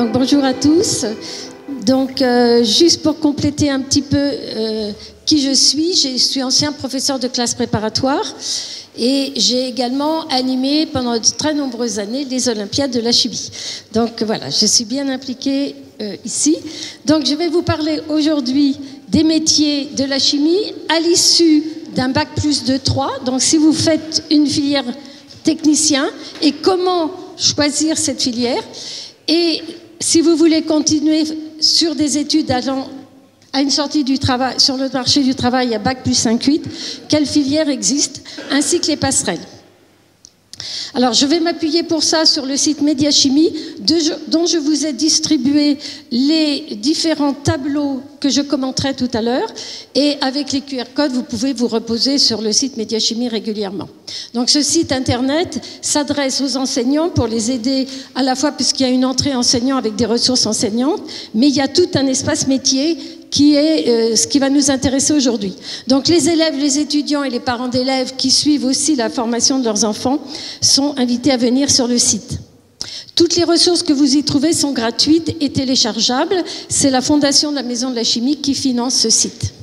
Donc bonjour à tous. Donc juste pour compléter un petit peu qui je suis ancien professeur de classe préparatoire et j'ai également animé pendant de très nombreuses années les Olympiades de la chimie. Donc voilà, je suis bien impliquée ici. Donc je vais vous parler aujourd'hui des métiers de la chimie à l'issue d'un bac plus 2-3. Donc si vous faites une filière technicien et comment choisir cette filière. Et si vous voulez continuer sur des études allant à une sortie du travail, sur le marché du travail à bac plus 5-8, quelle filière existe, ainsi que les passerelles. Alors, je vais m'appuyer pour ça sur le site Mediachimie, dont je vous ai distribué les différents tableaux que je commenterai tout à l'heure. Et avec les QR codes, vous pouvez vous reposer sur le site Mediachimie régulièrement. Donc, ce site Internet s'adresse aux enseignants pour les aider à la fois puisqu'il y a une entrée enseignant avec des ressources enseignantes, mais il y a tout un espace métier qui est ce qui va nous intéresser aujourd'hui. Donc les élèves, les étudiants et les parents d'élèves qui suivent aussi la formation de leurs enfants sont invités à venir sur le site. Toutes les ressources que vous y trouvez sont gratuites et téléchargeables. C'est la Fondation de la Maison de la Chimie qui finance ce site.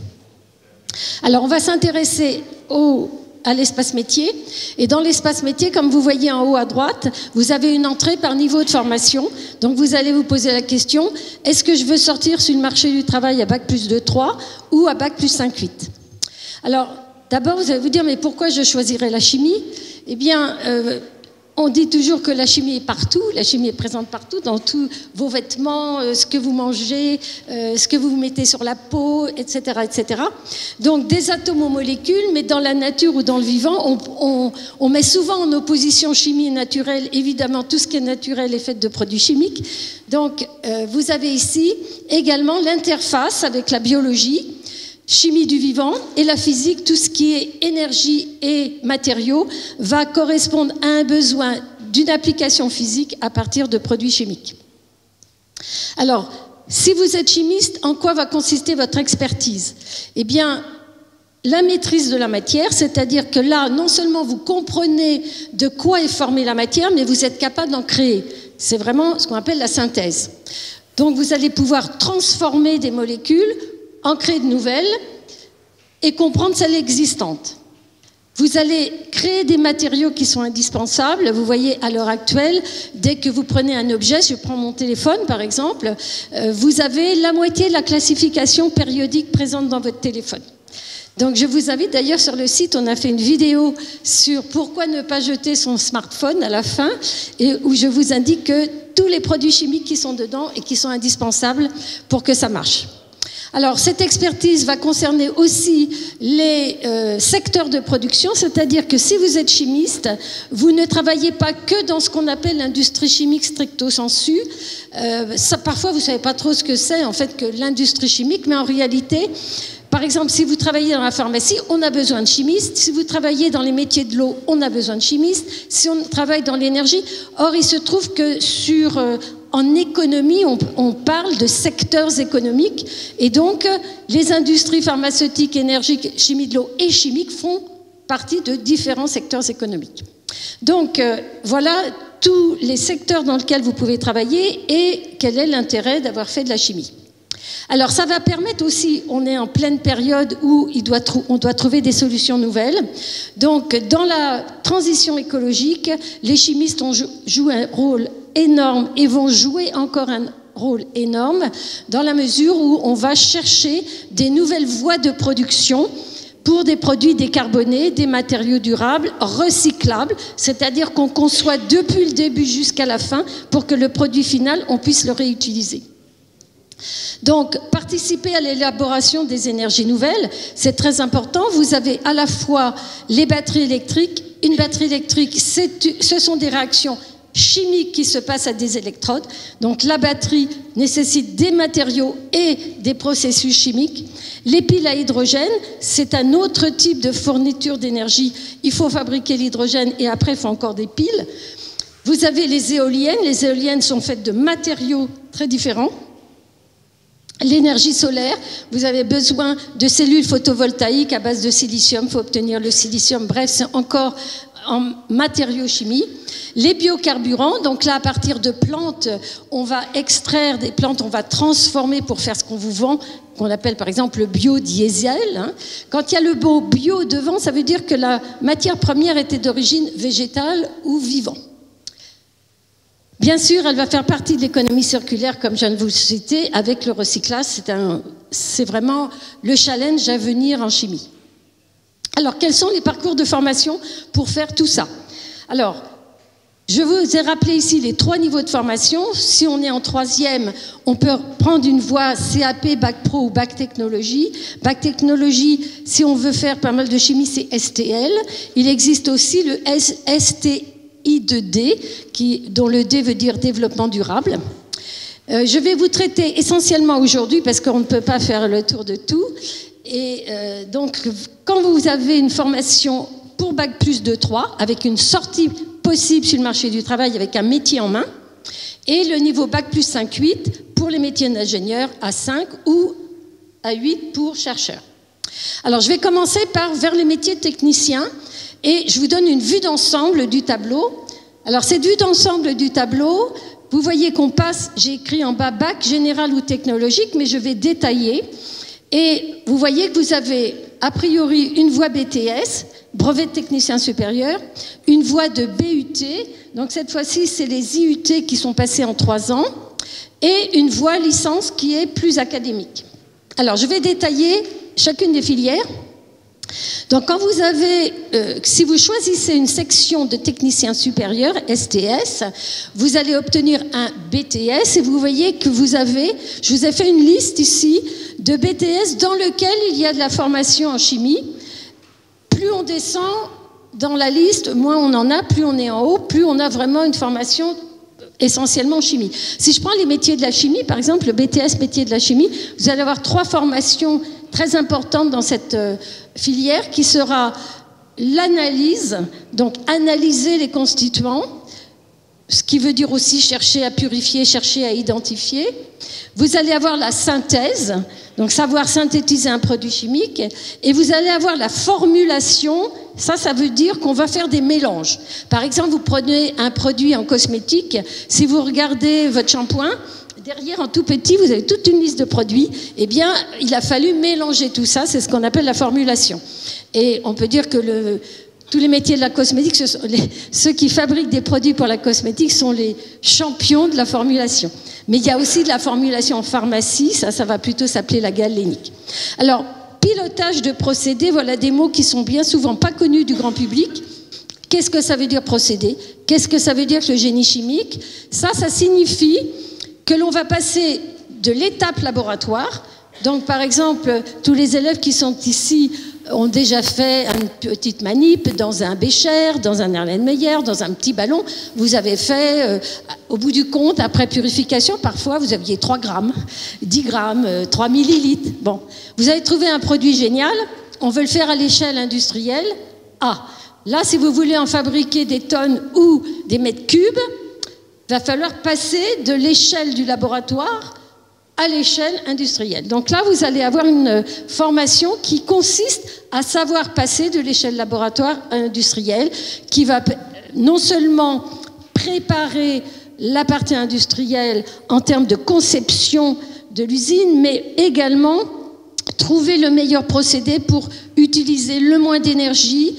Alors on va s'intéresser à l'espace métier. Et dans l'espace métier, comme vous voyez en haut à droite, vous avez une entrée par niveau de formation. Donc vous allez vous poser la question, est-ce que je veux sortir sur le marché du travail à bac plus 2-3 ou à bac plus 5-8? Alors d'abord vous allez vous dire, mais pourquoi je choisirais la chimie? Eh bien, on dit toujours que la chimie est partout, la chimie est présente partout, dans tous vos vêtements, ce que vous mangez, ce que vous mettez sur la peau, etc., etc. Donc des atomes aux molécules, mais dans la nature ou dans le vivant, on met souvent en opposition chimie et naturelle. Évidemment, tout ce qui est naturel est fait de produits chimiques. Donc vous avez ici également l'interface avec la biologie, chimie du vivant et la physique, tout ce qui est énergie et matériaux va correspondre à un besoin d'une application physique à partir de produits chimiques. Alors, si vous êtes chimiste, en quoi va consister votre expertise? Eh bien, la maîtrise de la matière, c'est-à-dire que là, non seulement vous comprenez de quoi est formée la matière, mais vous êtes capable d'en créer. C'est vraiment ce qu'on appelle la synthèse. Donc, vous allez pouvoir transformer des molécules, en créer de nouvelles et comprendre celles existantes. Vous allez créer des matériaux qui sont indispensables. Vous voyez, à l'heure actuelle, dès que vous prenez un objet, je prends mon téléphone par exemple, vous avez la moitié de la classification périodique présente dans votre téléphone. Donc je vous invite d'ailleurs sur le site, on a fait une vidéo sur pourquoi ne pas jeter son smartphone à la fin, et où je vous indique que tous les produits chimiques qui sont dedans et qui sont indispensables pour que ça marche. Alors, cette expertise va concerner aussi les secteurs de production, c'est-à-dire que si vous êtes chimiste, vous ne travaillez pas que dans ce qu'on appelle l'industrie chimique stricto sensu. Parfois, vous ne savez pas trop ce que c'est, en fait, que l'industrie chimique, mais en réalité, par exemple, si vous travaillez dans la pharmacie, on a besoin de chimistes. Si vous travaillez dans les métiers de l'eau, on a besoin de chimistes. Si on travaille dans l'énergie, or, il se trouve que en économie, on parle de secteurs économiques et donc les industries pharmaceutiques, énergiques, chimie de l'eau et chimiques font partie de différents secteurs économiques. Donc voilà tous les secteurs dans lesquels vous pouvez travailler et quel est l'intérêt d'avoir fait de la chimie. Alors ça va permettre aussi, on est en pleine période où on doit trouver des solutions nouvelles. Donc dans la transition écologique, les chimistes jouent un rôle énorme et vont jouer encore un rôle énorme dans la mesure où on va chercher des nouvelles voies de production pour des produits décarbonés, des matériaux durables, recyclables, c'est-à-dire qu'on conçoit depuis le début jusqu'à la fin pour que le produit final, on puisse le réutiliser. Donc, participer à l'élaboration des énergies nouvelles, c'est très important. Vous avez à la fois les batteries électriques. Une batterie électrique, ce sont des réactions chimiques qui se passent à des électrodes. Donc, la batterie nécessite des matériaux et des processus chimiques. Les piles à hydrogène, c'est un autre type de fourniture d'énergie. Il faut fabriquer l'hydrogène et après, il faut encore des piles. Vous avez les éoliennes. Les éoliennes sont faites de matériaux très différents. L'énergie solaire, vous avez besoin de cellules photovoltaïques à base de silicium, il faut obtenir le silicium. Bref, c'est encore en matériochimie, les biocarburants, donc là à partir de plantes, on va extraire des plantes, on va transformer pour faire ce qu'on vous vend, qu'on appelle par exemple le biodiesel. Hein. Quand il y a le mot bio devant, ça veut dire que la matière première était d'origine végétale ou vivant. Bien sûr, elle va faire partie de l'économie circulaire, comme je viens de vous le citer, avec le recyclage. C'est vraiment le challenge à venir en chimie. Alors, quels sont les parcours de formation pour faire tout ça? Alors, je vous ai rappelé ici les 3 niveaux de formation. Si on est en 3e, on peut prendre une voie CAP, Bac Pro ou Bac Technologie. Bac Technologie, si on veut faire pas mal de chimie, c'est STL. Il existe aussi le STI2D, dont le D veut dire développement durable. Je vais vous traiter essentiellement aujourd'hui, parce qu'on ne peut pas faire le tour de tout. Et donc, quand vous avez une formation pour Bac plus 2-3, avec une sortie possible sur le marché du travail avec un métier en main, et le niveau Bac plus 5-8 pour les métiers d'ingénieur à 5 ou à 8 pour chercheurs. Alors, je vais commencer vers les métiers de technicien, et je vous donne une vue d'ensemble du tableau. Alors, cette vue d'ensemble du tableau, vous voyez qu'on passe, j'ai écrit en bas Bac général ou technologique, mais je vais détailler. Et vous voyez que vous avez a priori une voie BTS, brevet de technicien supérieur, une voie de BUT, donc cette fois-ci c'est les IUT qui sont passés en 3 ans, et une voie licence qui est plus académique. Alors je vais détailler chacune des filières. Donc quand vous avez, si vous choisissez une section de technicien supérieur, STS, vous allez obtenir un BTS et vous voyez que je vous ai fait une liste ici de BTS dans lequel il y a de la formation en chimie. Plus on descend dans la liste, moins on en a, plus on est en haut, plus on a vraiment une formation essentiellement en chimie. Si je prends les métiers de la chimie, par exemple, le BTS métier de la chimie, vous allez avoir 3 formations très importante dans cette filière qui sera l'analyse, donc analyser les constituants, ce qui veut dire aussi chercher à purifier, chercher à identifier. Vous allez avoir la synthèse, donc savoir synthétiser un produit chimique, et vous allez avoir la formulation, ça veut dire qu'on va faire des mélanges. Par exemple, vous prenez un produit en cosmétique, si vous regardez votre shampoing, derrière, en tout petit, vous avez toute une liste de produits. Eh bien, il a fallu mélanger tout ça. C'est ce qu'on appelle la formulation. Et on peut dire que tous les métiers de la cosmétique, ceux qui fabriquent des produits pour la cosmétique sont les champions de la formulation. Mais il y a aussi de la formulation en pharmacie. Ça va plutôt s'appeler la galénique. Alors, pilotage de procédés, voilà des mots qui sont bien souvent pas connus du grand public. Qu'est-ce que ça veut dire procédé? Qu'est-ce que ça veut dire que le génie chimique? Ça signifie que l'on va passer de l'étape laboratoire. Donc, par exemple, tous les élèves qui sont ici ont déjà fait une petite manip dans un bécher, dans un Erlenmeyer, dans un petit ballon. Vous avez fait, au bout du compte, après purification, parfois, vous aviez 3 grammes, 10 grammes, 3 millilitres. Bon, vous avez trouvé un produit génial. On veut le faire à l'échelle industrielle. Ah, là, si vous voulez en fabriquer des tonnes ou des mètres cubes, il va falloir passer de l'échelle du laboratoire à l'échelle industrielle. Donc là, vous allez avoir une formation qui consiste à savoir passer de l'échelle laboratoire à industrielle, qui va non seulement préparer la partie industrielle en termes de conception de l'usine, mais également trouver le meilleur procédé pour utiliser le moins d'énergie,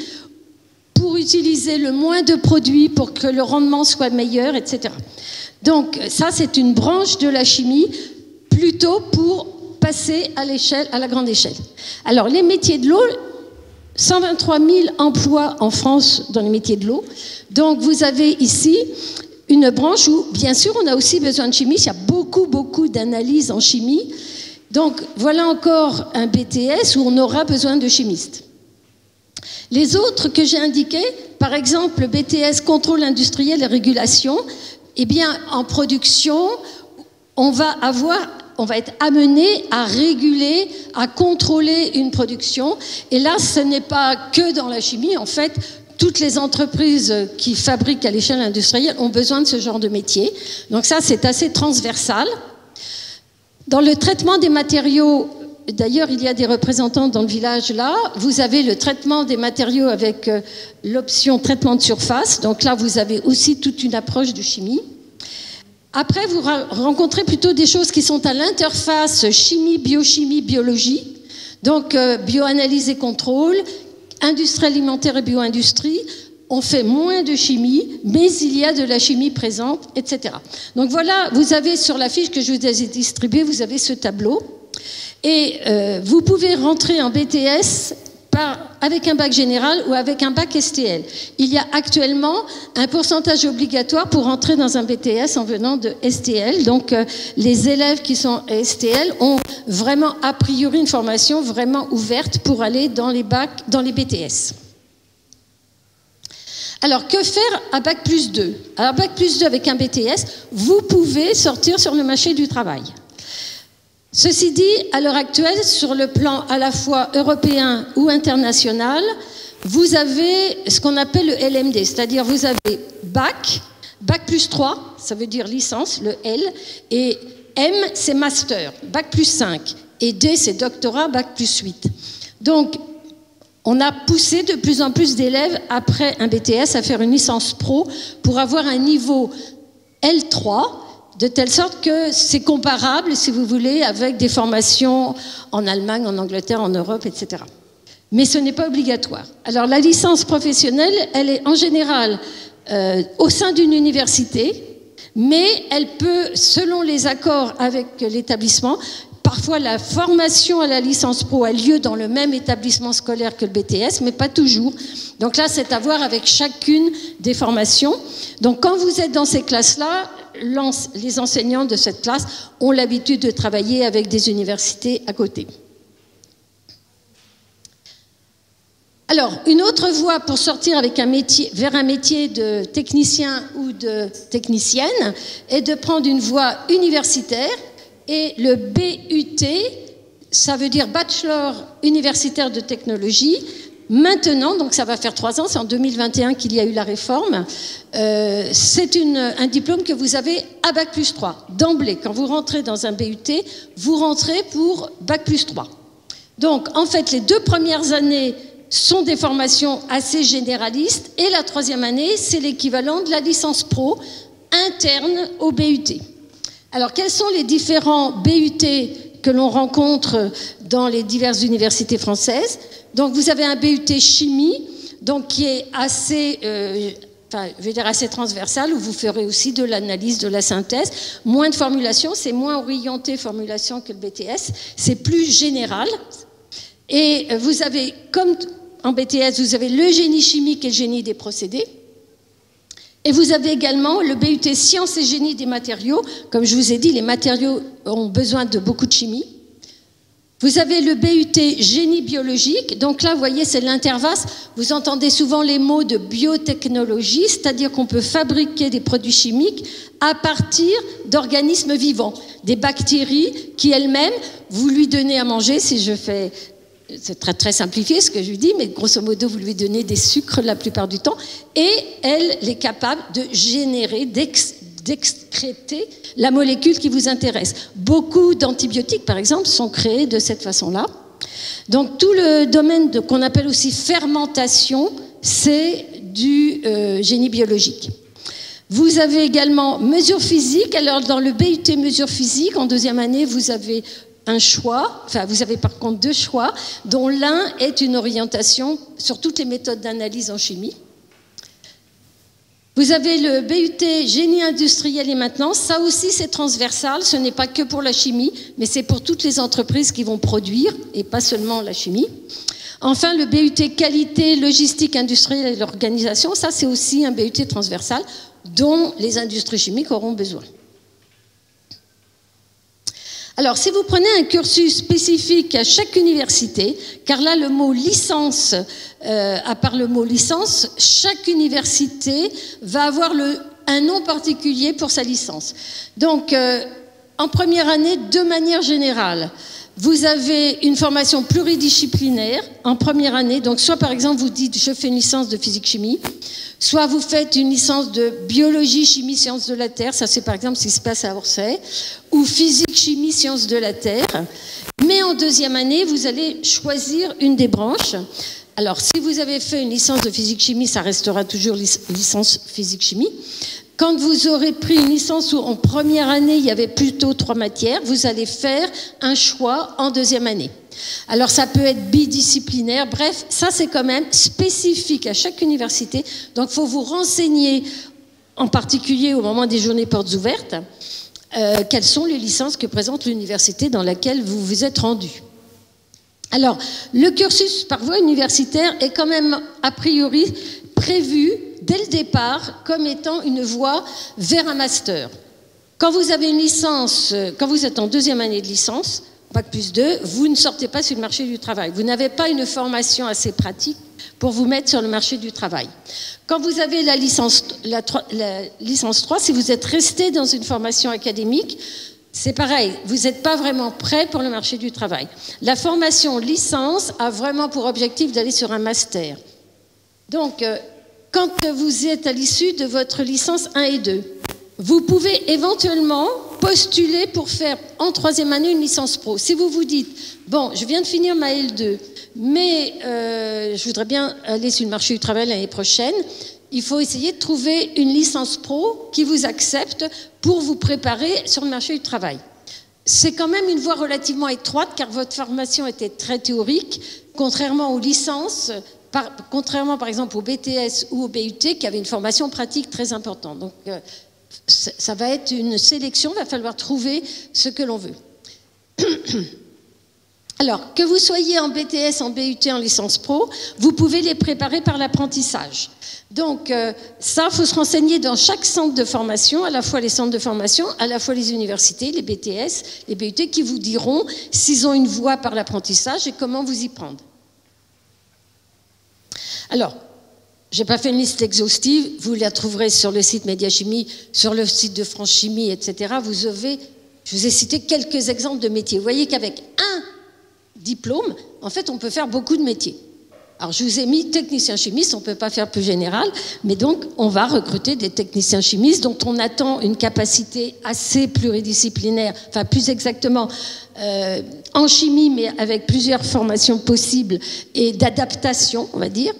pour utiliser le moins de produits, pour que le rendement soit meilleur, etc. Donc ça, c'est une branche de la chimie, plutôt pour passer à l'échelle, à la grande échelle. Alors, les métiers de l'eau, 123 000 emplois en France dans les métiers de l'eau. Donc, vous avez ici une branche où, bien sûr, on a aussi besoin de chimistes. Il y a beaucoup d'analyses en chimie. Donc, voilà encore un BTS où on aura besoin de chimistes. Les autres que j'ai indiqués, par exemple, le BTS contrôle industriel et régulation, eh bien, en production, on va être amené à réguler, à contrôler une production. Et là, ce n'est pas que dans la chimie. En fait, toutes les entreprises qui fabriquent à l'échelle industrielle ont besoin de ce genre de métier. Donc ça, c'est assez transversal. Dans le traitement des matériaux, d'ailleurs, il y a des représentants dans le village là. Vous avez le traitement des matériaux avec l'option traitement de surface. Donc là, vous avez aussi toute une approche de chimie. Après, vous rencontrez plutôt des choses qui sont à l'interface chimie, biochimie, biologie. Donc, bioanalyse et contrôle, industrie alimentaire et bioindustrie. On fait moins de chimie, mais il y a de la chimie présente, etc. Donc voilà, vous avez sur la fiche que je vous ai distribuée, vous avez ce tableau. Et vous pouvez rentrer en BTS avec un bac général ou avec un bac STL. Il y a actuellement un pourcentage obligatoire pour entrer dans un BTS en venant de STL. Donc les élèves qui sont STL ont vraiment a priori une formation vraiment ouverte pour aller dans les bacs, dans les BTS. Alors, que faire à Bac plus 2 ? Alors, Bac plus 2 avec un BTS, vous pouvez sortir sur le marché du travail. Ceci dit, à l'heure actuelle, sur le plan à la fois européen ou international, vous avez ce qu'on appelle le LMD, c'est-à-dire vous avez Bac, Bac plus 3, ça veut dire licence, le L, et M, c'est master, Bac plus 5, et D, c'est doctorat, Bac plus 8. Donc, on a poussé de plus en plus d'élèves après un BTS à faire une licence pro pour avoir un niveau L3, de telle sorte que c'est comparable, si vous voulez, avec des formations en Allemagne, en Angleterre, en Europe, etc. Mais ce n'est pas obligatoire. Alors la licence professionnelle, elle est en général au sein d'une université, mais elle peut, selon les accords avec l'établissement, parfois, la formation à la licence pro a lieu dans le même établissement scolaire que le BTS, mais pas toujours. Donc là, c'est à voir avec chacune des formations. Donc quand vous êtes dans ces classes-là, les enseignants de cette classe ont l'habitude de travailler avec des universités à côté. Alors, une autre voie pour sortir avec un métier, vers un métier de technicien ou de technicienne est de prendre une voie universitaire. Et le BUT, ça veut dire Bachelor universitaire de technologie. Maintenant, donc ça va faire 3 ans, c'est en 2021 qu'il y a eu la réforme, c'est un diplôme que vous avez à Bac plus 3. D'emblée, quand vous rentrez dans un BUT, vous rentrez pour Bac plus 3. Donc, en fait, les 2 premières années sont des formations assez généralistes et la 3e année, c'est l'équivalent de la licence pro interne au BUT. Alors, quels sont les différents BUT que l'on rencontre dans les diverses universités françaises? Donc, vous avez un BUT chimie, donc qui est assez, assez transversal, où vous ferez aussi de l'analyse, de la synthèse. Moins de formulation, c'est moins orienté formulation que le BTS, c'est plus général. Et vous avez, comme en BTS, vous avez le génie chimique et le génie des procédés. Et vous avez également le BUT sciences et génie des matériaux. Comme je vous ai dit, les matériaux ont besoin de beaucoup de chimie. Vous avez le BUT génie biologique. Donc là, vous voyez, c'est l'intervalle. Vous entendez souvent les mots de biotechnologie, c'est-à-dire qu'on peut fabriquer des produits chimiques à partir d'organismes vivants. Des bactéries qui elles-mêmes, vous lui donnez à manger, si je fais... C'est très, très simplifié ce que je lui dis, mais grosso modo, vous lui donnez des sucres la plupart du temps, et elle est capable de générer, d'excréter la molécule qui vous intéresse. Beaucoup d'antibiotiques, par exemple, sont créés de cette façon-là. Donc tout le domaine qu'on appelle aussi fermentation, c'est du génie biologique. Vous avez également mesures physiques. Alors dans le BUT mesures physiques, en 2e année, vous avez un choix, enfin vous avez par contre 2 choix, dont l'un est une orientation sur toutes les méthodes d'analyse en chimie. Vous avez le BUT génie industriel et maintenance, ça aussi c'est transversal, ce n'est pas que pour la chimie, mais c'est pour toutes les entreprises qui vont produire, et pas seulement la chimie. Enfin, le BUT qualité, logistique industrielle et l'organisation, ça c'est aussi un BUT transversal dont les industries chimiques auront besoin. Alors, si vous prenez un cursus spécifique à chaque université, car là, le mot licence, à part le mot licence, chaque université va avoir un nom particulier pour sa licence. Donc, en première année, de manière générale, vous avez une formation pluridisciplinaire en première année. Donc, soit par exemple, vous dites « je fais une licence de physique-chimie », soit vous faites une licence de biologie, chimie, sciences de la Terre, ça c'est par exemple ce qui se passe à Orsay, ou physique, chimie, sciences de la Terre. Mais en deuxième année, vous allez choisir une des branches. Alors, si vous avez fait une licence de physique-chimie, ça restera toujours licence physique-chimie. Quand vous aurez pris une licence où en première année, il y avait plutôt 3 matières, vous allez faire un choix en deuxième année. Alors, ça peut être bidisciplinaire, bref, ça c'est quand même spécifique à chaque université. Donc, il faut vous renseigner, en particulier au moment des journées portes ouvertes, quelles sont les licences que présente l'université dans laquelle vous vous êtes rendu. Alors, le cursus par voie universitaire est quand même, a priori, prévu dès le départ comme étant une voie vers un master. Quand vous avez une licence, quand vous êtes en deuxième année de licence, Bac+2, vous ne sortez pas sur le marché du travail. Vous n'avez pas une formation assez pratique pour vous mettre sur le marché du travail. Quand vous avez la licence 3, si vous êtes resté dans une formation académique, c'est pareil, vous n'êtes pas vraiment prêt pour le marché du travail. La formation licence a vraiment pour objectif d'aller sur un master. Donc, quand vous êtes à l'issue de votre licence 1 et 2, vous pouvez éventuellement postuler pour faire en troisième année une licence pro. Si vous vous dites, bon, je viens de finir ma L2, mais je voudrais bien aller sur le marché du travail l'année prochaine, il faut essayer de trouver une licence pro qui vous accepte pour vous préparer sur le marché du travail. C'est quand même une voie relativement étroite car votre formation était très théorique, contrairement aux licences, contrairement par exemple au BTS ou au BUT qui avaient une formation pratique très importante. Donc ça va être une sélection, il va falloir trouver ce que l'on veut. Alors, que vous soyez en BTS, en BUT, en licence pro, vous pouvez les préparer par l'apprentissage. Donc, ça, il faut se renseigner dans chaque centre de formation, à la fois les centres de formation, à la fois les universités, les BTS, les BUT, qui vous diront s'ils ont une voie par l'apprentissage et comment vous y prendre. Alors, je n'ai pas fait une liste exhaustive, vous la trouverez sur le site Médiachimie, sur le site de France Chimie, etc. Je vous ai cité quelques exemples de métiers. Vous voyez qu'avec un diplôme, en fait, on peut faire beaucoup de métiers. Alors, je vous ai mis technicien chimiste, on ne peut pas faire plus général, mais donc, on va recruter des techniciens chimistes dont on attend une capacité assez pluridisciplinaire, enfin, plus exactement, en chimie, mais avec plusieurs formations possibles et d'adaptation, on va dire.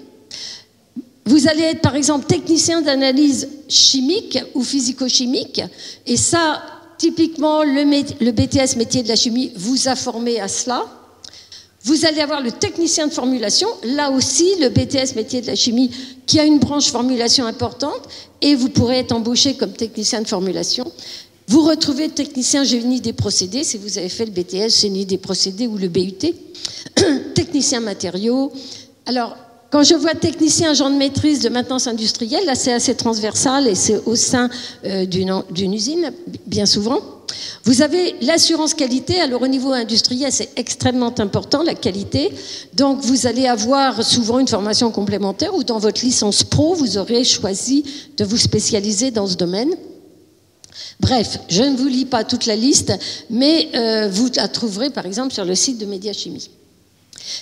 Vous allez être, par exemple, technicien d'analyse chimique ou physico-chimique, et ça, typiquement, le BTS métier de la chimie vous a formé à cela. Vous allez avoir le technicien de formulation, là aussi, le BTS métier de la chimie, qui a une branche formulation importante, et vous pourrez être embauché comme technicien de formulation. Vous retrouvez technicien génie des procédés, si vous avez fait le BTS génie des procédés ou le BUT. Technicien matériaux. Alors, quand je vois technicien agent de maîtrise de maintenance industrielle, là c'est assez transversal et c'est au sein d'une usine, bien souvent. Vous avez l'assurance qualité, alors au niveau industriel c'est extrêmement important la qualité, donc vous allez avoir souvent une formation complémentaire ou dans votre licence pro vous aurez choisi de vous spécialiser dans ce domaine. Bref, je ne vous lis pas toute la liste, mais vous la trouverez par exemple sur le site de Médiachimie.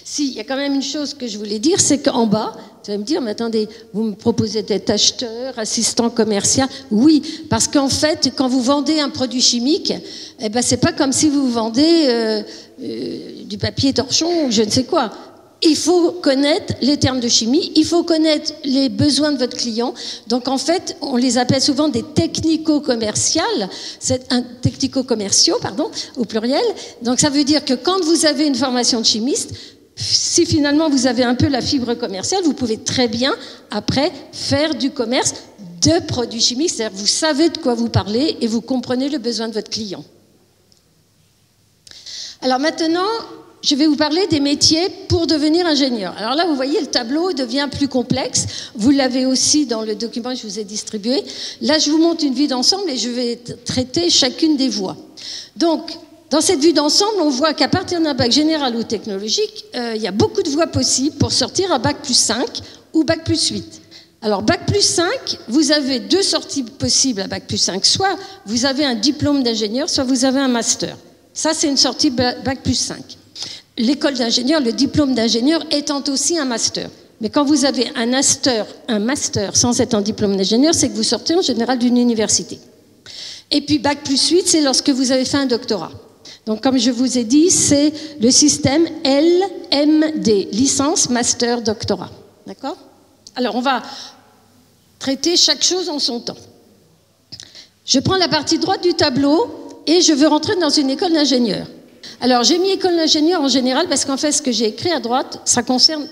Si, il y a quand même une chose que je voulais dire, c'est qu'en bas, vous allez me dire, mais attendez, vous me proposez d'être acheteur, assistant commercial. Oui, parce qu'en fait, quand vous vendez un produit chimique, eh ben, c'est pas comme si vous vendez du papier torchon ou je ne sais quoi. Il faut connaître les termes de chimie, il faut connaître les besoins de votre client. Donc en fait, on les appelle souvent des technico-commerciaux, pardon, au pluriel. Donc ça veut dire que quand vous avez une formation de chimiste, si finalement vous avez un peu la fibre commerciale, vous pouvez très bien après faire du commerce de produits chimiques, c'est-à-dire vous savez de quoi vous parlez et vous comprenez le besoin de votre client. Alors maintenant, je vais vous parler des métiers pour devenir ingénieur. Alors là, vous voyez, le tableau devient plus complexe. Vous l'avez aussi dans le document que je vous ai distribué. Là, je vous montre une vue d'ensemble et je vais traiter chacune des voies. Donc, dans cette vue d'ensemble, on voit qu'à partir d'un bac général ou technologique, il y a beaucoup de voies possibles pour sortir à bac+5 ou bac+8. Alors, bac+5, vous avez deux sorties possibles à bac+5. Soit vous avez un diplôme d'ingénieur, soit vous avez un master. Ça, c'est une sortie bac+5. L'école d'ingénieur, le diplôme d'ingénieur étant aussi un master. Mais quand vous avez un master sans être un diplôme d'ingénieur, c'est que vous sortez en général d'une université. Et puis bac+8, c'est lorsque vous avez fait un doctorat. Donc, comme je vous ai dit, c'est le système LMD, licence, master, doctorat. D'accord? Alors, on va traiter chaque chose en son temps. Je prends la partie droite du tableau et je veux rentrer dans une école d'ingénieur. Alors, j'ai mis école d'ingénieur en général parce qu'en fait, ce que j'ai écrit à droite, ça concerne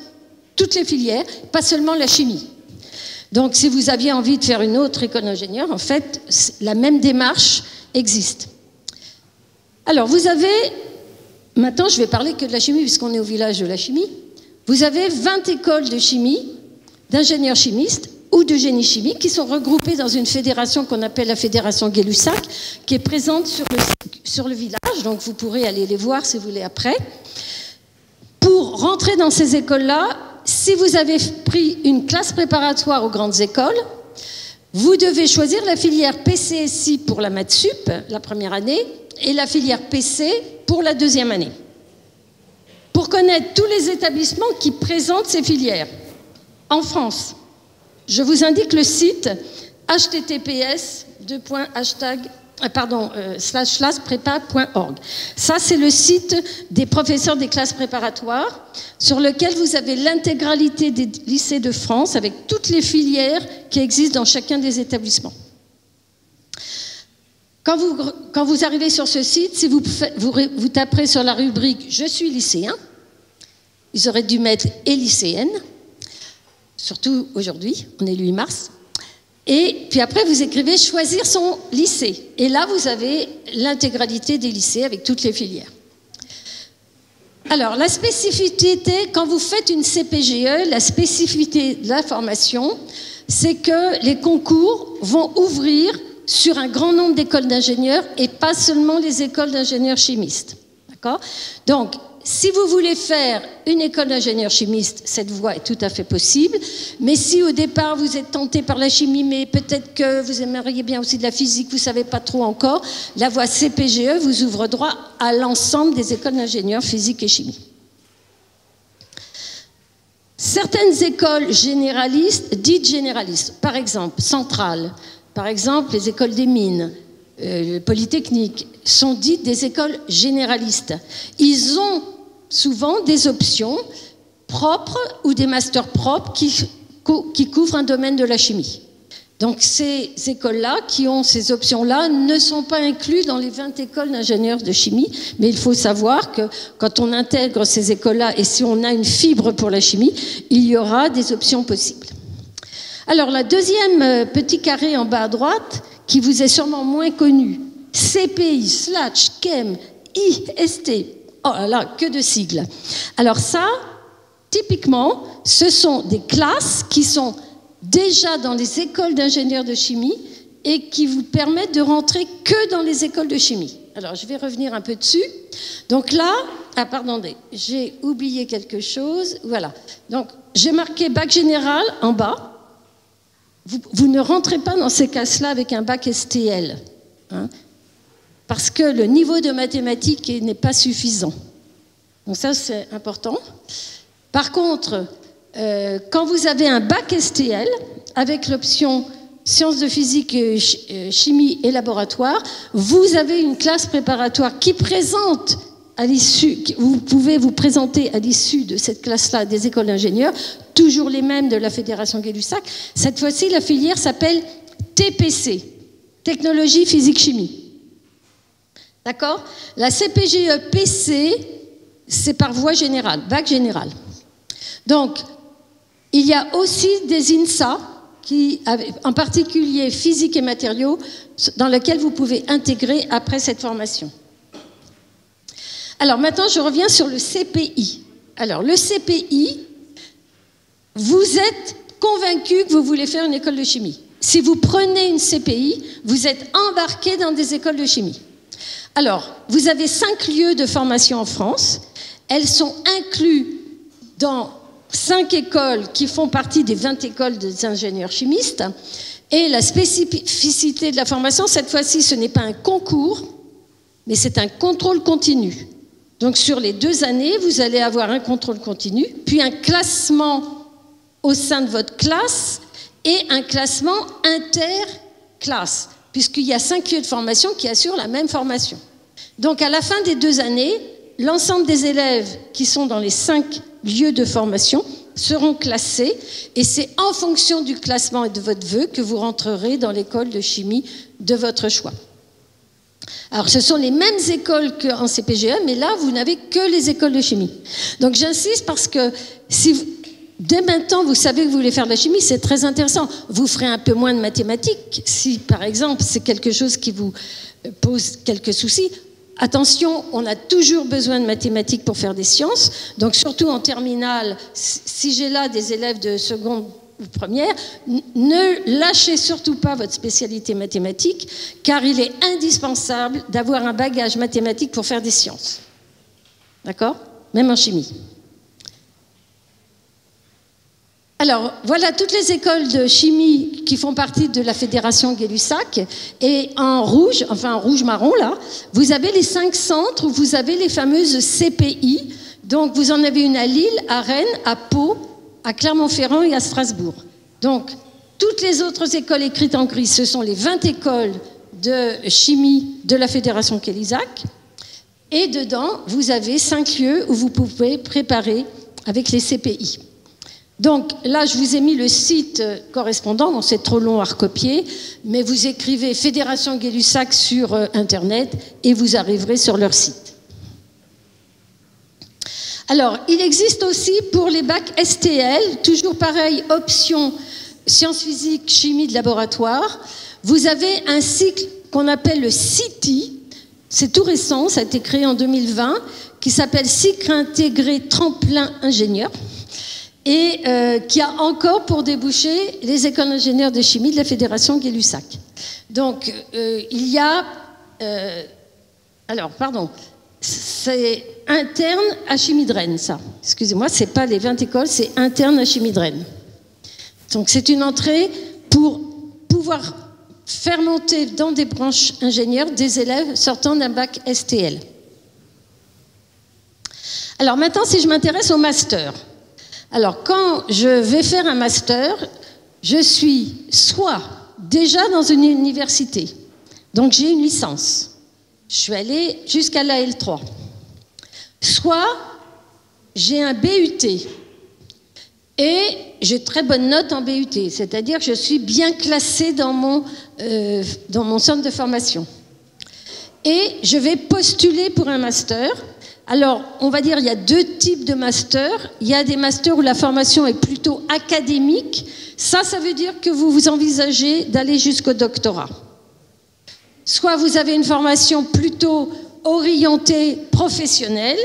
toutes les filières, pas seulement la chimie. Donc, si vous aviez envie de faire une autre école d'ingénieur, en fait, la même démarche existe. Alors, vous avez, maintenant, je vais parler que de la chimie, puisqu'on est au village de la chimie. Vous avez 20 écoles de chimie, d'ingénieurs chimistes ou de génie chimique qui sont regroupées dans une fédération qu'on appelle la fédération Gay-Lussac, qui est présente sur le village, donc vous pourrez aller les voir si vous voulez après. Pour rentrer dans ces écoles-là, si vous avez pris une classe préparatoire aux grandes écoles, vous devez choisir la filière PCSI pour la maths sup, la première année, et la filière PC pour la deuxième année. Pour connaître tous les établissements qui présentent ces filières en France, je vous indique le site https://prepa.org. Ça, c'est le site des professeurs des classes préparatoires sur lequel vous avez l'intégralité des lycées de France avec toutes les filières qui existent dans chacun des établissements. Quand vous arrivez sur ce site, si vous taperez sur la rubrique « Je suis lycéen », ils auraient dû mettre « et lycéenne », surtout aujourd'hui, on est le 8 mars. Et puis après, vous écrivez « Choisir son lycée ». Et là, vous avez l'intégralité des lycées avec toutes les filières. Alors, la spécificité, quand vous faites une CPGE, la spécificité de la formation, c'est que les concours vont ouvrir sur un grand nombre d'écoles d'ingénieurs et pas seulement les écoles d'ingénieurs chimistes. D'accord ? Donc, si vous voulez faire une école d'ingénieur chimiste, cette voie est tout à fait possible. Mais si au départ vous êtes tenté par la chimie, mais peut-être que vous aimeriez bien aussi de la physique, vous ne savez pas trop encore, la voie CPGE vous ouvre droit à l'ensemble des écoles d'ingénieurs physique et chimie. Certaines écoles généralistes, dites généralistes, par exemple Centrale, par exemple les écoles des mines, polytechniques, sont dites des écoles généralistes. Ils ont souvent des options propres ou des masters propres qui couvrent un domaine de la chimie. Donc ces écoles-là, qui ont ces options-là, ne sont pas incluses dans les 20 écoles d'ingénieurs de chimie, mais il faut savoir que quand on intègre ces écoles-là, et si on a une fibre pour la chimie, il y aura des options possibles. Alors la deuxième petit carré en bas à droite, qui vous est sûrement moins connu, CPI, SLATCH, CHEM, IST, oh là là, que de sigles. Alors ça, typiquement, ce sont des classes qui sont déjà dans les écoles d'ingénieurs de chimie et qui vous permettent de rentrer que dans les écoles de chimie. Alors, je vais revenir un peu dessus. Donc là, pardonnez, j'ai oublié quelque chose. Voilà. Donc, j'ai marqué bac général en bas. Vous ne rentrez pas dans ces classes-là avec un bac STL, hein, parce que le niveau de mathématiques n'est pas suffisant. Donc ça, c'est important. Par contre, quand vous avez un bac STL, avec l'option sciences de physique, chimie et laboratoire, vous avez une classe préparatoire qui présente à l'issue, vous pouvez vous présenter à l'issue de cette classe-là des écoles d'ingénieurs, toujours les mêmes de la Fédération Gay-Lussac. Cette fois-ci, la filière s'appelle TPC, Technologie Physique Chimie. D'accord ? La CPGE PC, c'est par voie générale, bac général. Donc, il y a aussi des INSA, en particulier physique et matériaux, dans lesquels vous pouvez intégrer après cette formation. Alors maintenant, je reviens sur le CPI. Alors, le CPI, vous êtes convaincu que vous voulez faire une école de chimie. Si vous prenez une CPI, vous êtes embarqué dans des écoles de chimie. Alors, vous avez 5 lieux de formation en France. Elles sont incluses dans 5 écoles qui font partie des 20 écoles des ingénieurs chimistes. Et la spécificité de la formation, cette fois-ci, ce n'est pas un concours, mais c'est un contrôle continu. Donc, sur les 2 années, vous allez avoir un contrôle continu, puis un classement au sein de votre classe et un classement interclasse, puisqu'il y a 5 lieux de formation qui assurent la même formation. Donc à la fin des 2 années, l'ensemble des élèves qui sont dans les 5 lieux de formation seront classés et c'est en fonction du classement et de votre vœu que vous rentrerez dans l'école de chimie de votre choix. Alors ce sont les mêmes écoles qu'en CPGE, mais là vous n'avez que les écoles de chimie. Donc j'insiste parce que si vous, dès maintenant vous savez que vous voulez faire de la chimie, c'est très intéressant. Vous ferez un peu moins de mathématiques si par exemple c'est quelque chose qui vous pose quelques soucis. Attention, on a toujours besoin de mathématiques pour faire des sciences, donc surtout en terminale, si j'ai là des élèves de seconde ou première, ne lâchez surtout pas votre spécialité mathématique, car il est indispensable d'avoir un bagage mathématique pour faire des sciences. D'accord? Même en chimie. Alors, voilà toutes les écoles de chimie qui font partie de la Fédération Gay-Lussac. Et en rouge, enfin en rouge-marron, là, vous avez les 5 centres où vous avez les fameuses CPI. Donc, vous en avez une à Lille, à Rennes, à Pau, à Clermont-Ferrand et à Strasbourg. Donc, toutes les autres écoles écrites en gris, ce sont les 20 écoles de chimie de la Fédération Gay-Lussac. Et dedans, vous avez 5 lieux où vous pouvez préparer avec les CPI. Donc là, je vous ai mis le site correspondant, bon, c'est trop long à recopier, mais vous écrivez Fédération Gay-Lussac sur Internet et vous arriverez sur leur site. Alors, il existe aussi pour les bacs STL, toujours pareil, option sciences physiques, chimie de laboratoire. Vous avez un cycle qu'on appelle le CITI, c'est tout récent, ça a été créé en 2020, qui s'appelle Cycle intégré tremplin ingénieur. Et qui a encore pour déboucher les écoles d'ingénieurs de chimie de la Fédération Gay-Lussac. Donc, il y a... alors, pardon, c'est interne à chimie de Rennes, ça. Excusez-moi, c'est pas les 20 écoles, c'est interne à chimie de Rennes. Donc, c'est une entrée pour pouvoir faire monter dans des branches ingénieurs des élèves sortant d'un bac STL. Alors, maintenant, si je m'intéresse au master... Alors, quand je vais faire un master, je suis soit déjà dans une université, donc j'ai une licence, je suis allée jusqu'à la L3, soit j'ai un BUT, et j'ai très bonne note en BUT, c'est-à-dire que je suis bien classée dans mon centre de formation. Et je vais postuler pour un master. Alors, on va dire il y a 2 types de masters. Il y a des masters où la formation est plutôt académique. Ça veut dire que vous vous envisagez d'aller jusqu'au doctorat. Soit vous avez une formation plutôt orientée professionnelle.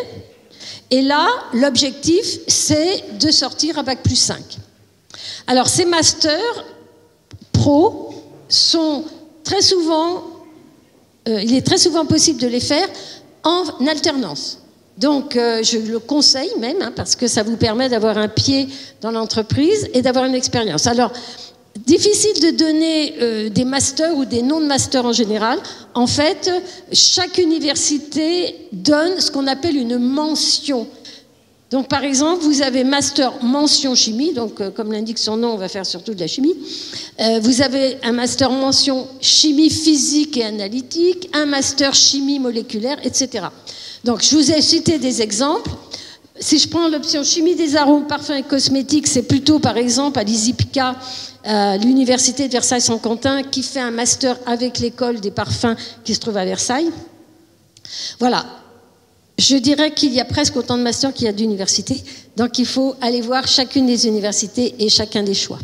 Et là, l'objectif, c'est de sortir à Bac plus 5. Alors, ces masters pro sont très souvent... il est très souvent possible de les faire en alternance. Donc, je le conseille même, hein, parce que ça vous permet d'avoir un pied dans l'entreprise et d'avoir une expérience. Alors, difficile de donner des masters ou des noms de masters en général. En fait, chaque université donne ce qu'on appelle une mention. Donc, par exemple, vous avez master mention chimie, donc comme l'indique son nom, on va faire surtout de la chimie. Vous avez un master mention chimie physique et analytique, un master chimie moléculaire, etc. Donc, je vous ai cité des exemples. Si je prends l'option chimie des arômes, parfums et cosmétiques, c'est plutôt, par exemple, à l'ISIPCA, l'université de Versailles-Saint-Quentin, qui fait un master avec l'école des parfums qui se trouve à Versailles. Voilà. Je dirais qu'il y a presque autant de masters qu'il y a d'universités. Donc, il faut aller voir chacune des universités et chacun des choix.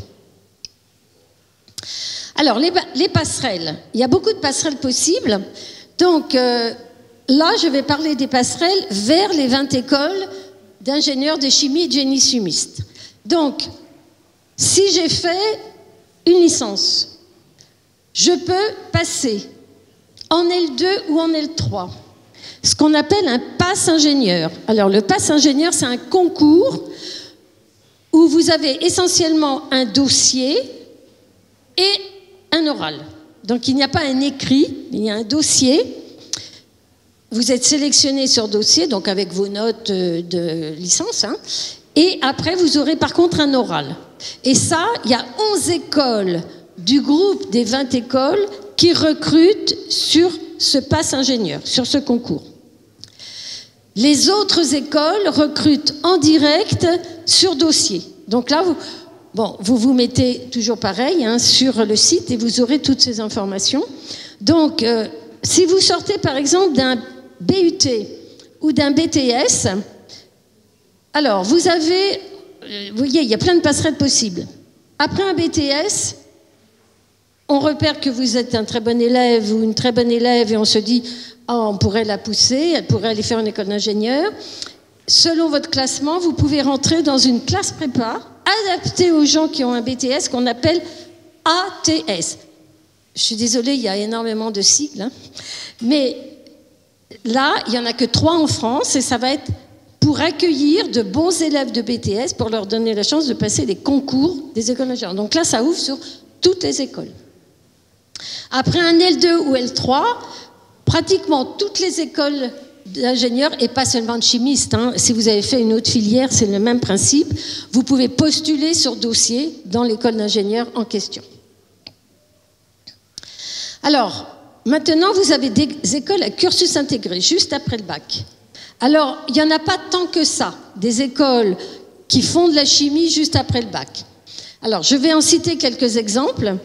Alors, les passerelles. Il y a beaucoup de passerelles possibles. Donc, là, je vais parler des passerelles vers les 20 écoles d'ingénieurs de chimie et de génie chimiste. Donc, si j'ai fait une licence, je peux passer en L2 ou en L3. Ce qu'on appelle un pass ingénieur. Alors, le pass ingénieur, c'est un concours où vous avez essentiellement un dossier et un oral. Donc, il n'y a pas un écrit, il y a un dossier. Vous êtes sélectionné sur dossier, donc avec vos notes de licence, hein, et après, vous aurez par contre un oral. Et ça, il y a 11 écoles du groupe des 20 écoles qui recrutent sur ce pass ingénieur, sur ce concours. Les autres écoles recrutent en direct sur dossier. Donc là, vous vous mettez toujours pareil sur le site et vous aurez toutes ces informations. Donc, si vous sortez par exemple d'un BUT ou d'un BTS, alors vous voyez, il y a plein de passerelles possibles. Après un BTS, on repère que vous êtes un très bon élève ou une très bonne élève et on se dit on pourrait la pousser, elle pourrait aller faire une école d'ingénieur. Selon votre classement, vous pouvez rentrer dans une classe prépa adaptée aux gens qui ont un BTS qu'on appelle ATS. Je suis désolée, il y a énormément de sigles. Mais là, il n'y en a que 3 en France et ça va être pour accueillir de bons élèves de BTS pour leur donner la chance de passer des concours des écoles d'ingénieurs. Donc là, ça ouvre sur toutes les écoles. Après un L2 ou L3, pratiquement toutes les écoles d'ingénieurs, et pas seulement de chimistes, si vous avez fait une autre filière, c'est le même principe, vous pouvez postuler sur dossier dans l'école d'ingénieurs en question. Alors, maintenant, vous avez des écoles à cursus intégré, juste après le bac. Alors, il n'y en a pas tant que ça, des écoles qui font de la chimie juste après le bac. Alors, je vais en citer quelques exemples.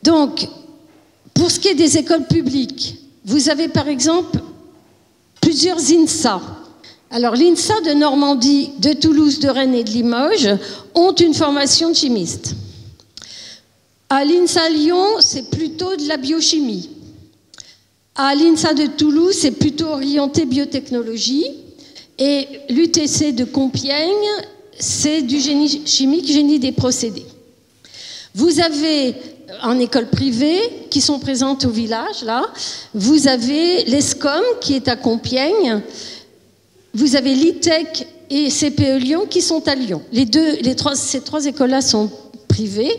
Donc, pour ce qui est des écoles publiques, vous avez par exemple plusieurs INSA. Alors, l'INSA de Normandie, de Toulouse, de Rennes et de Limoges ont une formation de chimiste. À l'INSA Lyon, c'est plutôt de la biochimie. À l'INSA de Toulouse, c'est plutôt orienté biotechnologie. Et l'UTC de Compiègne, c'est du génie chimique, génie des procédés. Vous avez, en école privée, qui sont présentes au village, là, vous avez l'ESCOM, qui est à Compiègne. Vous avez l'ITEC et CPE Lyon, qui sont à Lyon. Ces 3 écoles-là sont privées.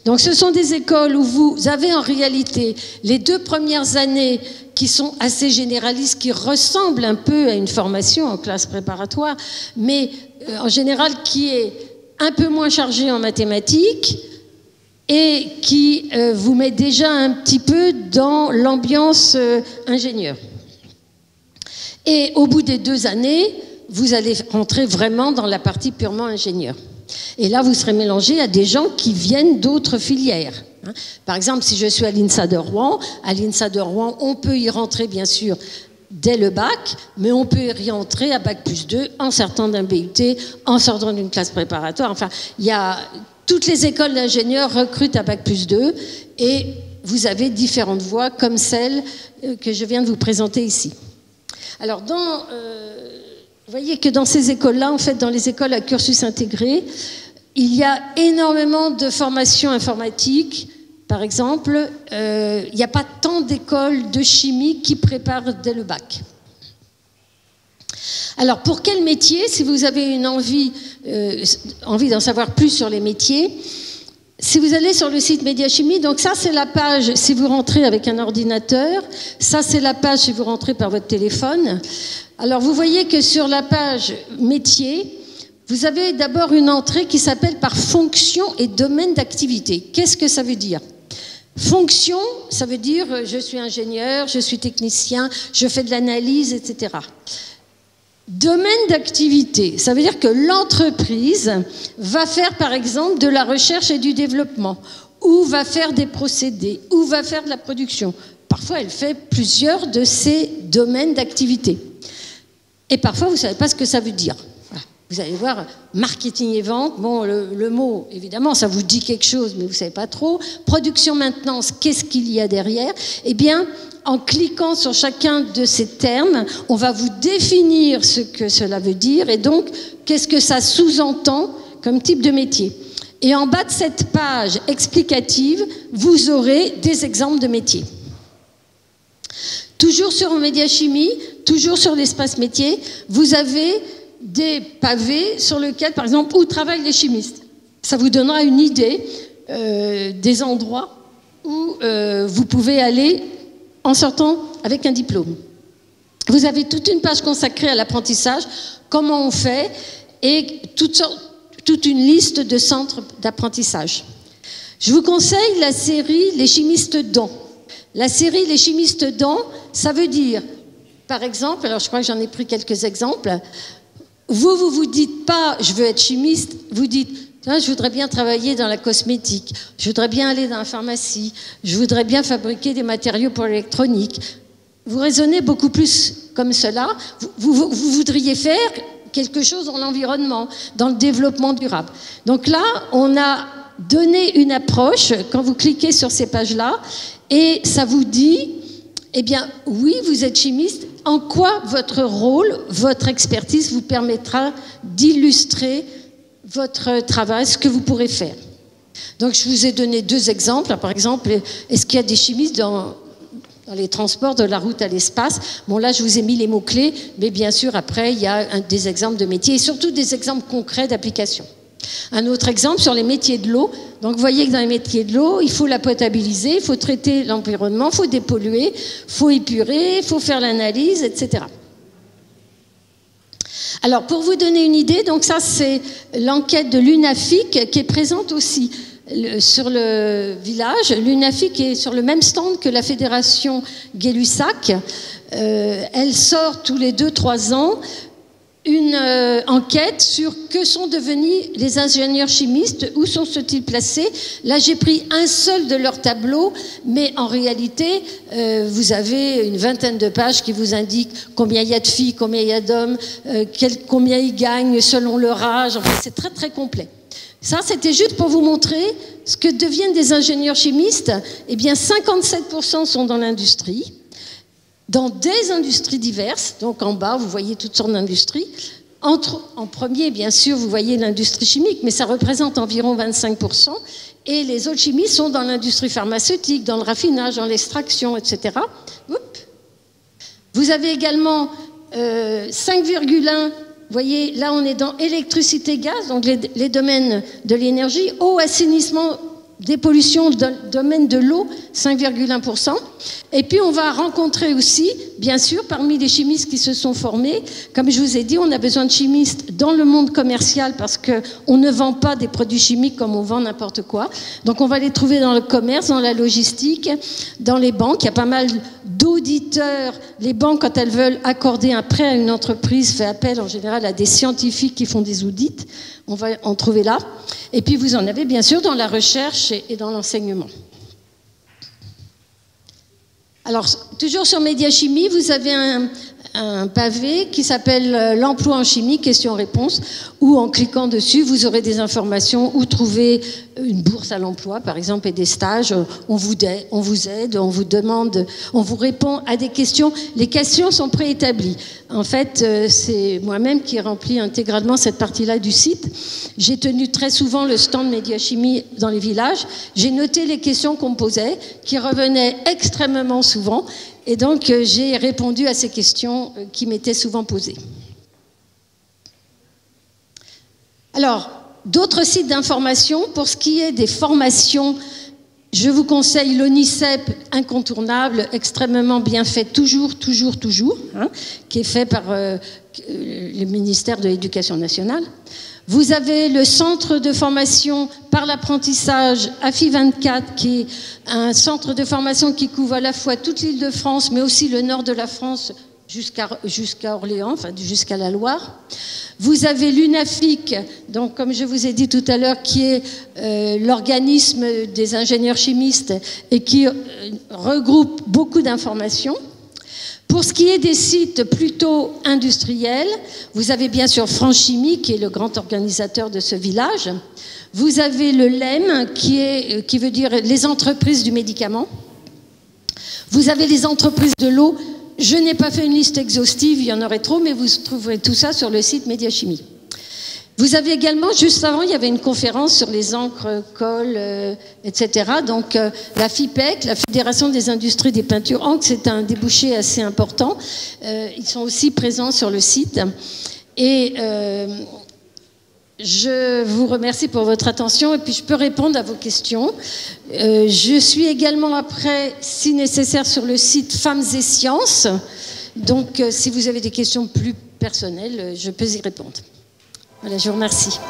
Donc ce sont des écoles où vous avez en réalité les 2 premières années qui sont assez généralistes, qui ressemblent un peu à une formation en classe préparatoire, mais en général qui est un peu moins chargée en mathématiques et qui vous met déjà un petit peu dans l'ambiance ingénieur. Et au bout des 2 années, vous allez rentrer vraiment dans la partie purement ingénieur. Et là, vous serez mélangé à des gens qui viennent d'autres filières. Par exemple, si je suis à l'INSA de Rouen, on peut y rentrer, bien sûr, dès le bac, mais on peut y rentrer à bac+2 en sortant d'un BUT, en sortant d'une classe préparatoire. Enfin, toutes les écoles d'ingénieurs recrutent à bac+2 et vous avez différentes voies comme celle que je viens de vous présenter ici. Alors, vous voyez que dans ces écoles-là, en fait, dans les écoles à cursus intégré, il y a énormément de formations informatiques. Par exemple, il n'y a pas tant d'écoles de chimie qui préparent dès le bac. Alors, pour quel métier, si vous avez une envie d'en savoir plus sur les métiers, si vous allez sur le site Médiachimie, donc ça c'est la page si vous rentrez avec un ordinateur, ça c'est la page si vous rentrez par votre téléphone. Alors vous voyez que sur la page métier, vous avez d'abord une entrée qui s'appelle par fonction et domaine d'activité. Qu'est-ce que ça veut dire ? Fonction, ça veut dire je suis ingénieur, je suis technicien, je fais de l'analyse, etc. Domaine d'activité, ça veut dire que l'entreprise va faire par exemple de la recherche et du développement, ou va faire des procédés, ou va faire de la production. Parfois, elle fait plusieurs de ces domaines d'activité. Et parfois, vous ne savez pas ce que ça veut dire. Voilà. Vous allez voir, marketing et vente, bon, le mot, évidemment, ça vous dit quelque chose, mais vous ne savez pas trop. Production, maintenance, qu'est-ce qu'il y a derrière ? Eh bien, en cliquant sur chacun de ces termes, on va vous définir ce que cela veut dire et donc qu'est-ce que ça sous-entend comme type de métier. Et en bas de cette page explicative, vous aurez des exemples de métiers. Toujours sur Médiachimie, toujours sur l'espace métier, vous avez des pavés sur lesquels, par exemple, où travaillent les chimistes. Ça vous donnera une idée des endroits où vous pouvez aller en sortant avec un diplôme. Vous avez toute une page consacrée à l'apprentissage, comment on fait, et toute une liste de centres d'apprentissage. Je vous conseille la série Les chimistes dents. La série Les chimistes dents, ça veut dire, par exemple, alors je crois que j'en ai pris quelques exemples, vous dites pas, je veux être chimiste, vous dites, je voudrais bien travailler dans la cosmétique, je voudrais bien aller dans la pharmacie, je voudrais bien fabriquer des matériaux pour l'électronique. Vous raisonnez beaucoup plus comme cela. Vous voudriez faire quelque chose dans l'environnement, dans le développement durable. Donc là, on a donné une approche, quand vous cliquez sur ces pages-là, et ça vous dit, eh bien, oui, vous êtes chimiste, en quoi votre rôle, votre expertise vous permettra d'illustrer votre travail, ce que vous pourrez faire. Donc, je vous ai donné 2 exemples. Par exemple, est-ce qu'il y a des chimistes dans les transports de la route à l'espace? Bon, là, je vous ai mis les mots-clés, mais bien sûr, après, il y a des exemples de métiers et surtout des exemples concrets d'application. Un autre exemple sur les métiers de l'eau. Donc, vous voyez que dans les métiers de l'eau, il faut la potabiliser, il faut traiter l'environnement, il faut dépolluer, il faut épurer, il faut faire l'analyse, etc. Alors, pour vous donner une idée, donc ça, c'est l'enquête de l'UNAFIC qui est présente aussi sur le village. L'UNAFIC est sur le même stand que la Fédération Gay-Lussac. Elle sort tous les 2-3 ans une enquête sur que sont devenus les ingénieurs chimistes, où sont-ils placés. Là, j'ai pris un seul de leurs tableaux, mais en réalité, vous avez une vingtaine de pages qui vous indiquent combien il y a de filles, combien il y a d'hommes, combien ils gagnent selon leur âge. Enfin, c'est très, très complet. Ça, c'était juste pour vous montrer ce que deviennent des ingénieurs chimistes. Eh bien, 57% sont dans l'industrie, dans des industries diverses. Donc, en bas, vous voyez toutes sortes d'industries. En premier, bien sûr, vous voyez l'industrie chimique, mais ça représente environ 25%. Et les autres chimistes sont dans l'industrie pharmaceutique, dans le raffinage, dans l'extraction, etc. Vous avez également 5,1%. Vous voyez, là, on est dans électricité, gaz, donc les domaines de l'énergie, eau, assainissement, dépollution, domaine de l'eau, 5,1%. Et puis, on va rencontrer aussi, bien sûr, parmi les chimistes qui se sont formés, comme je vous ai dit, on a besoin de chimistes dans le monde commercial parce qu'on ne vend pas des produits chimiques comme on vend n'importe quoi. Donc, on va les trouver dans le commerce, dans la logistique, dans les banques. Il y a pas mal d'auditeurs. Les banques, quand elles veulent accorder un prêt à une entreprise, fait appel en général à des scientifiques qui font des audits. On va en trouver là. Et puis, vous en avez, bien sûr, dans la recherche et dans l'enseignement. Alors, toujours sur Médiachimie, vous avez un pavé qui s'appelle l'emploi en chimie, questions-réponses, où en cliquant dessus, vous aurez des informations où trouver une bourse à l'emploi, par exemple, et des stages. On vous aide, on vous demande, on vous répond à des questions. Les questions sont préétablies. En fait, c'est moi-même qui ai rempli intégralement cette partie-là du site. J'ai tenu très souvent le stand Médiachimie dans les villages. J'ai noté les questions qu'on me posait, qui revenaient extrêmement souvent. Et donc, j'ai répondu à ces questions qui m'étaient souvent posées. Alors, d'autres sites d'information, pour ce qui est des formations, je vous conseille l'ONICEP, incontournable, extrêmement bien fait, toujours, hein, qui est fait par le ministère de l'Éducation nationale. Vous avez le centre de formation par l'apprentissage AFI24, qui est un centre de formation qui couvre à la fois toute l'Île-de-France, mais aussi le nord de la France jusqu'à Orléans, enfin jusqu'à la Loire. Vous avez l'UNAFIC, donc comme je vous ai dit tout à l'heure, qui est l'organisme des ingénieurs chimistes et qui regroupe beaucoup d'informations. Pour ce qui est des sites plutôt industriels, vous avez bien sûr France Chimie, qui est le grand organisateur de ce village. Vous avez le LEM, qui veut dire les entreprises du médicament. Vous avez les entreprises de l'eau. Je n'ai pas fait une liste exhaustive, il y en aurait trop, mais vous trouverez tout ça sur le site Médiachimie. Vous avez également, juste avant, il y avait une conférence sur les encres, colle, etc. Donc, la FIPEC, la Fédération des industries des peintures encre, c'est un débouché assez important. Ils sont aussi présents sur le site. Et je vous remercie pour votre attention et puis je peux répondre à vos questions. Je suis également après, si nécessaire, sur le site Femmes et Sciences. Donc, si vous avez des questions plus personnelles, je peux y répondre. Voilà, je vous remercie.